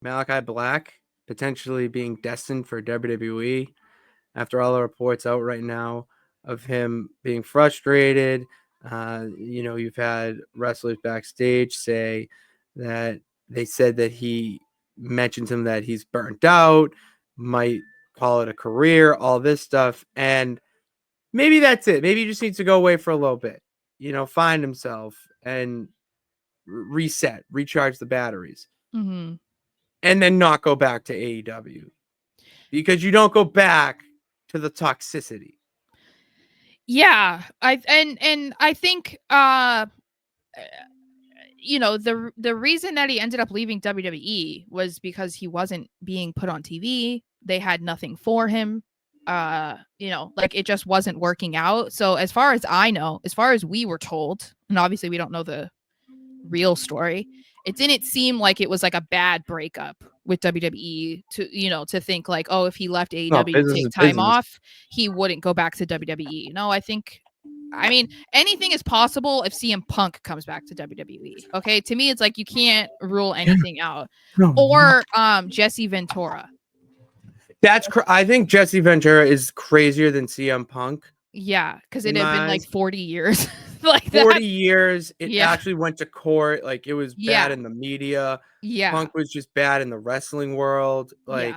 Malakai Black potentially being destined for WWE after all the reports out right now of him being frustrated. You've had wrestlers backstage say that they said that he mentioned to him that he's burnt out, might call it a career, all this stuff. And maybe that's it. Maybe he just needs to go away for a little bit, find himself and reset, recharge the batteries, Mm-hmm. and then not go back to AEW because you don't go back to the toxicity. Yeah, I think the reason that he ended up leaving WWE was because he wasn't being put on TV. They had nothing for him. Like it just wasn't working out. So as far as I know, as far as we were told, and obviously we don't know the real story, it didn't seem like it was like a bad breakup with WWE to think like, oh, if he left No, AEW to business take is time business. off, he wouldn't go back to WWE. No, I mean, anything is possible if CM Punk comes back to WWE. Okay, to me, it's like you can't rule anything out. No, Or Jesse Ventura. I think Jesse Ventura is crazier than CM Punk Yeah, because it in had been my like eyes. 40 years, like 40 that. years. It Yeah, actually went to court. Like it was bad yeah, in the media. yeah, Punk was just bad in the wrestling world. Like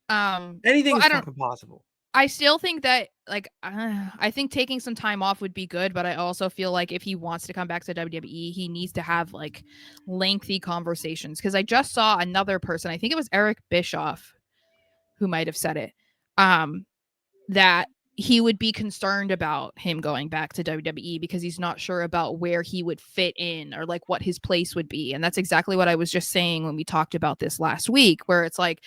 yeah. anything Well, is I don't. fucking possible. I still think that like I think taking some time off would be good, but I also feel like if he wants to come back to WWE, he needs to have like lengthy conversations. Because I just saw another person. I think it was Eric Bischoff who might have said it. That he would be concerned about him going back to WWE because he's not sure about where he would fit in or like what his place would be. And that's exactly what I was just saying when we talked about this last week, where it's like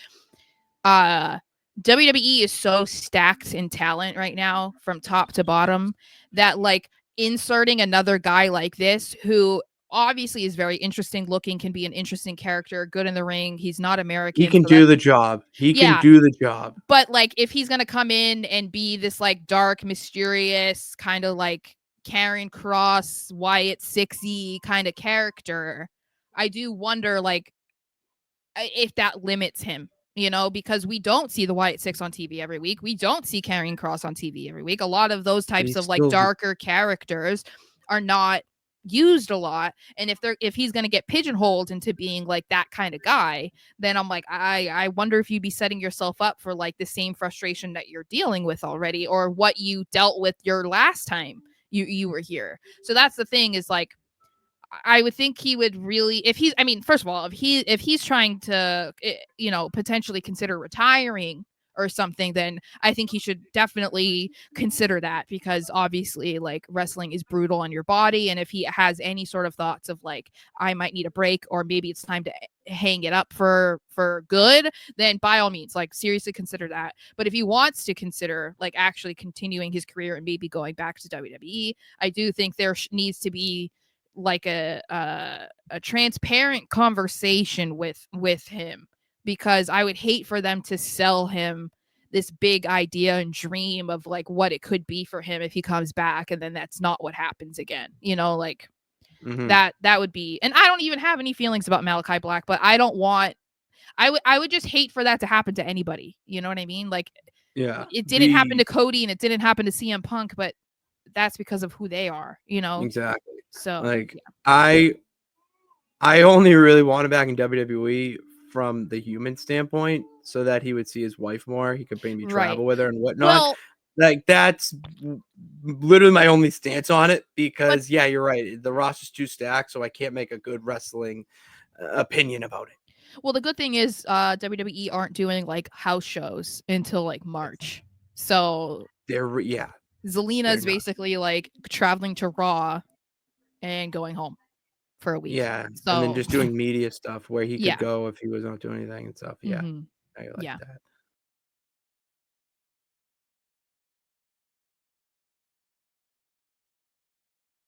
WWE is so stacked in talent right now from top to bottom that like inserting another guy like this who obviously is very interesting looking, can be an interesting character, good in the ring. He's not He American, can so that do the job. He can yeah. do the job. But like if he's gonna come in and be this like dark, mysterious kind of like Karen Cross, Wyatt Sixy kind of character, I do wonder like if that limits him, because we don't see the Wyatt Six on TV every week. We don't see Karrion Kross on TV every week. A lot of those But types he's of like still darker characters are not used a lot. And if he's going to get pigeonholed into being like that kind of guy, then I'm like, I wonder if you'd be setting yourself up for like the same frustration that you're dealing with already, or what you dealt with your last time you were here. So that's the thing, is like I would think he would really, if he's, I mean, first of all, if he's trying to, potentially consider retiring or something, then I think he should definitely consider that, because obviously, like, wrestling is brutal on your body. And if he has any sort of thoughts of like, I might need a break, or maybe it's time to hang it up for good, then by all means, like, seriously consider that. But if he wants to consider like actually continuing his career and maybe going back to WWE, I do think there needs to be like a transparent conversation with him, because I would hate for them to sell him this big idea and dream of like what it could be for him if he comes back, and then that's not what happens again, like mm-hmm. that would be. And I don't even have any feelings about Malachi Black, but I don't want, I would just hate for that to happen to anybody, you know what I mean? Like, Yeah. it didn't happen to Cody and it didn't happen to CM Punk, but that's because of who they are, Exactly. so Like I only really want him back in WWE from the human standpoint, so that he would see his wife more. He could maybe right. travel with her and whatnot. Well, Like that's literally my only stance on it, but because yeah, you're right. The roster's too stacked, so I can't make a good wrestling opinion about it. well, the good thing is WWE aren't doing like house shows until like March. So Yeah, Zelina they're is not. basically like traveling to Raw and going home for a week. Yeah, and then So just doing media stuff where he could yeah. go if he was not doing anything and stuff. Yeah, Hmm. I like Yeah. that.